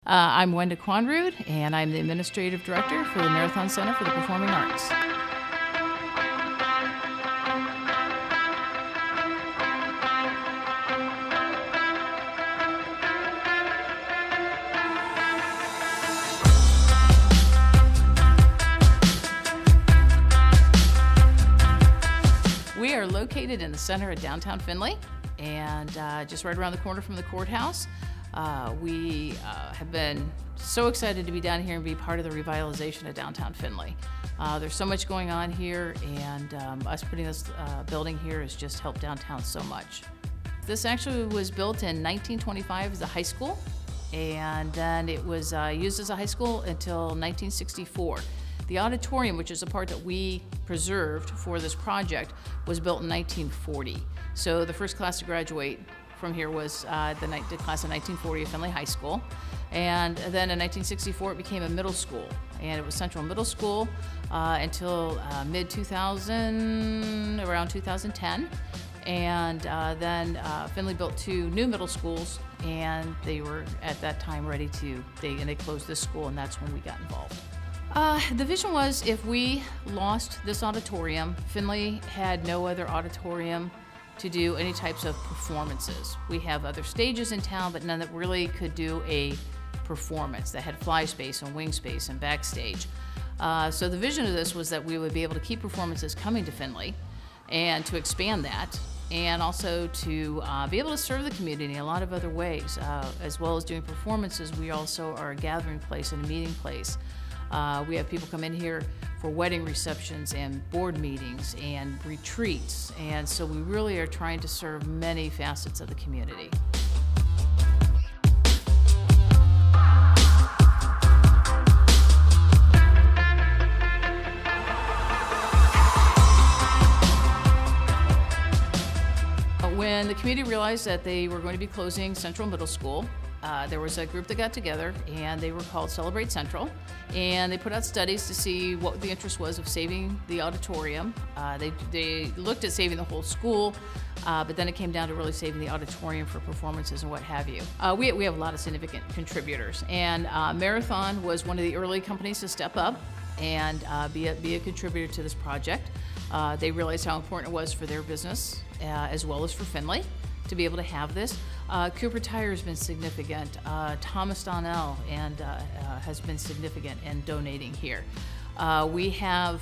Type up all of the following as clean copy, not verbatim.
I'm Wenda Quanrud, and I'm the Administrative Director for the Marathon Center for the Performing Arts. We are located in the center of downtown Findlay, and just right around the corner from the courthouse. We have been so excited to be down here and be part of the revitalization of downtown Findlay. There's so much going on here, and us putting this building here has just helped downtown so much. This actually was built in 1925 as a high school, and then it was used as a high school until 1964. The auditorium, which is the part that we preserved for this project, was built in 1940. So the first class to graduate from here was the class of 1940 at Findlay High School. And then in 1964 it became a middle school, and it was Central Middle School until mid-2000, around 2010. And then Findlay built 2 new middle schools, and they were at that time ready to, they closed this school, and that's when we got involved. The vision was, if we lost this auditorium, Findlay had no other auditorium to do any types of performances. We have other stages in town, but none that really could do a performance that had fly space and wing space and backstage. So the vision of this was that we would be able to keep performances coming to Findlay and to expand that, and also to be able to serve the community in a lot of other ways. As well as doing performances, we also are a gathering place and a meeting place. We have people come in here for wedding receptions and board meetings and retreats, and so we really are trying to serve many facets of the community. When the community realized that they were going to be closing Central Middle School, there was a group that got together, and they were called Celebrate Central, and they put out studies to see what the interest was of saving the auditorium. They looked at saving the whole school, but then it came down to really saving the auditorium for performances and what have you. We have a lot of significant contributors, and Marathon was one of the early companies to step up and be a contributor to this project. They realized how important it was for their business as well as for Findlay to be able to have this. Cooper Tire has been significant. Thomas Donnell has been significant in donating here. We have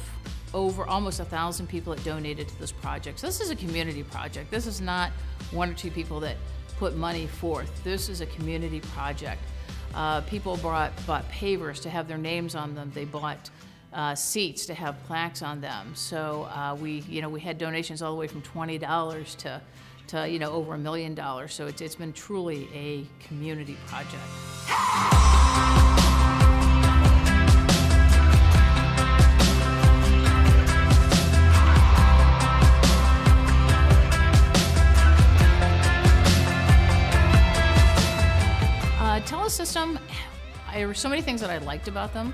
over almost 1,000 people that donated to this project. So this is a community project. This is not 1 or 2 people that put money forth. This is a community project. People bought pavers to have their names on them. They bought seats to have plaques on them. So we had donations all the way from $20 to over $1 million. So it's been truly a community project. Telesystem, there were so many things that I liked about them.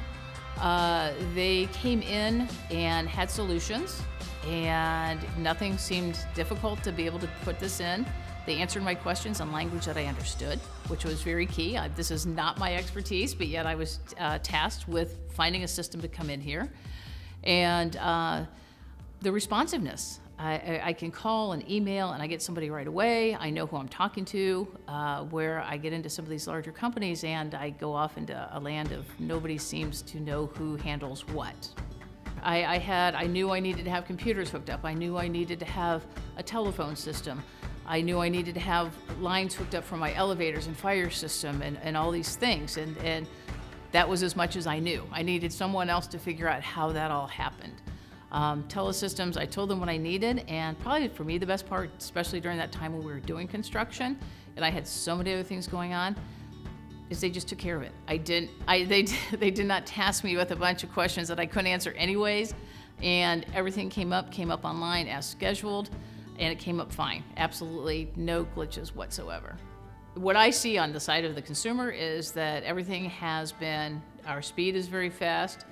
They came in and had solutions, and nothing seemed difficult to be able to put this in. They answered my questions in language that I understood, which was very key. This is not my expertise, but yet I was tasked with finding a system to come in here. And the responsiveness. I can call and email and I get somebody right away. I know who I'm talking to, where I get into some of these larger companies and I go off into a land of nobody seems to know who handles what. I knew I needed to have computers hooked up. I knew I needed to have a telephone system. I knew I needed to have lines hooked up for my elevators and fire system and all these things. And that was as much as I knew. I needed someone else to figure out how that all happened. Telesystems, I told them what I needed, and probably for me the best part, especially during that time when we were doing construction, and I had so many other things going on, is they just took care of it. They did not task me with a bunch of questions that I couldn't answer anyways, and everything came up online as scheduled, and it came up fine. Absolutely no glitches whatsoever. What I see on the side of the consumer is that everything has been, our speed is very fast.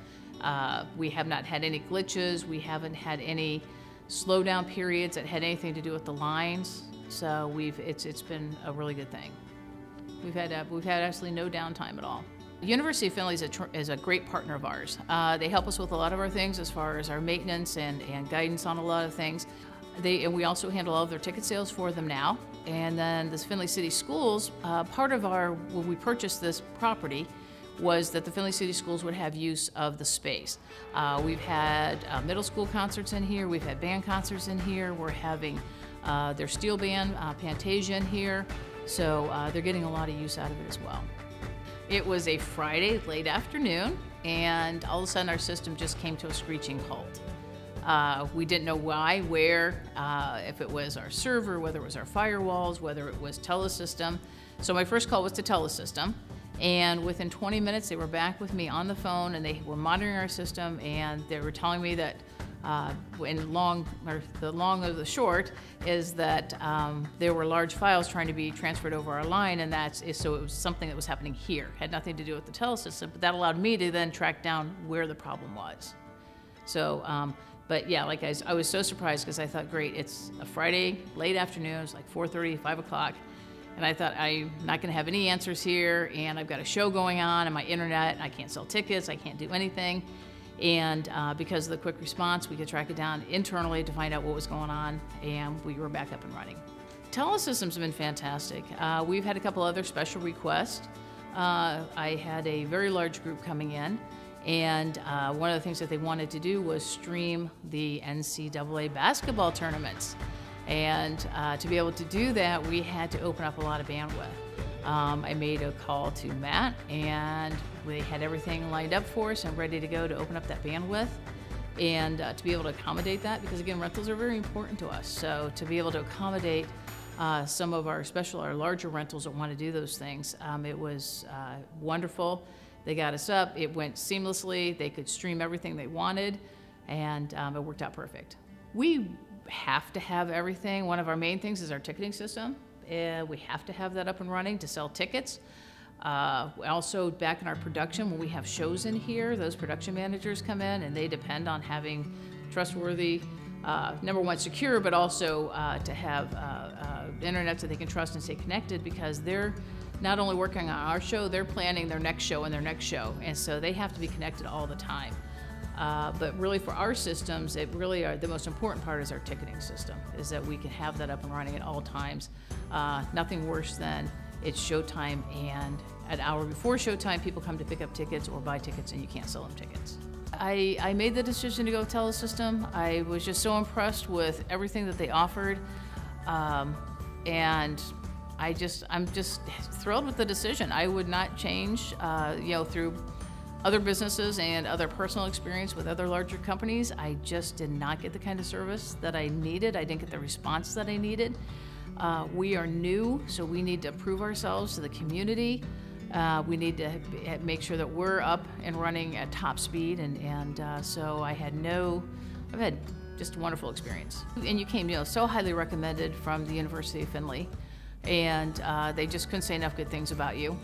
We have not had any glitches. We haven't had any slowdown periods that had anything to do with the lines. So it's been a really good thing. We've had absolutely no downtime at all. University of Findlay is a great partner of ours. They help us with a lot of our things as far as our maintenance and guidance on a lot of things. And we also handle all of their ticket sales for them now. And then the Findlay City Schools, part of when we purchased this property, was that the Findlay City Schools would have use of the space. We've had middle school concerts in here, we've had band concerts in here, we're having their steel band, Pantasia, in here, so they're getting a lot of use out of it as well. It was a Friday late afternoon, and all of a sudden our system just came to a screeching halt. We didn't know why, where, if it was our server, whether it was our firewalls, whether it was Telesystem. So my first call was to Telesystem. And within 20 minutes, they were back with me on the phone, and they were monitoring our system, and they were telling me that, the long of the short is that there were large files trying to be transferred over our line, and so it was something that was happening here. Had nothing to do with the Telesystem, but that allowed me to then track down where the problem was. So, but yeah, like I was so surprised because I thought, great, it's a Friday late afternoon, it was like 4:30, 5 o'clock. And I thought, I'm not going to have any answers here, and I've got a show going on, and my internet, and I can't sell tickets, I can't do anything. And because of the quick response, we could track it down internally to find out what was going on, and we were back up and running. Telesystem's have been fantastic. We've had a couple other special requests. I had a very large group coming in, and one of the things that they wanted to do was stream the NCAA basketball tournaments. And to be able to do that, we had to open up a lot of bandwidth. I made a call to Matt, and we had everything lined up for us and ready to go to open up that bandwidth. And to be able to accommodate that, because again, rentals are very important to us. So to be able to accommodate some of our larger rentals that want to do those things, it was wonderful. They got us up, it went seamlessly, they could stream everything they wanted, and it worked out perfect. We have to have everything. One of our main things is our ticketing system. We have to have that up and running to sell tickets. Also, back in our production, when we have shows in here, those production managers come in and they depend on having trustworthy, number one, secure, but also to have internet so they can trust and stay connected, because they're not only working on our show, they're planning their next show and their next show, and so they have to be connected all the time. But really for our systems, the most important part is our ticketing system, is that we can have that up and running at all times. Nothing worse than it's showtime, and an hour before showtime, people come to pick up tickets or buy tickets, and you can't sell them tickets. I made the decision to go with Telesystem. I was just so impressed with everything that they offered, and I'm just thrilled with the decision. I would not change, through other businesses and other personal experience with other larger companies. I just did not get the kind of service that I needed. I didn't get the response that I needed. We are new, so we need to prove ourselves to the community. We need to make sure that we're up and running at top speed, so I've had just a wonderful experience. And you came, so highly recommended from the University of Findlay, and they just couldn't say enough good things about you.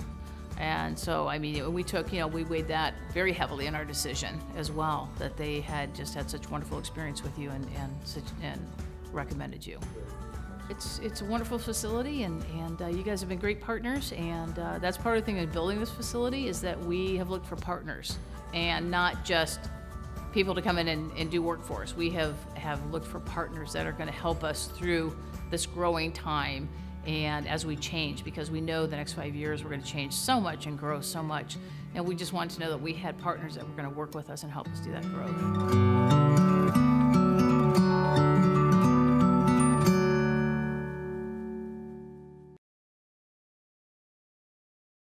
And so, I mean, we weighed that very heavily in our decision as well, that they had just had such wonderful experience with you and recommended you. It's a wonderful facility, and you guys have been great partners, and that's part of the thing in building this facility, is that we have looked for partners and not just people to come in and do work for us. We have looked for partners that are going to help us through this growing time and as we change, because we know the next 5 years we're going to change so much and grow so much, and we just wanted to know that we had partners that were going to work with us and help us do that growth.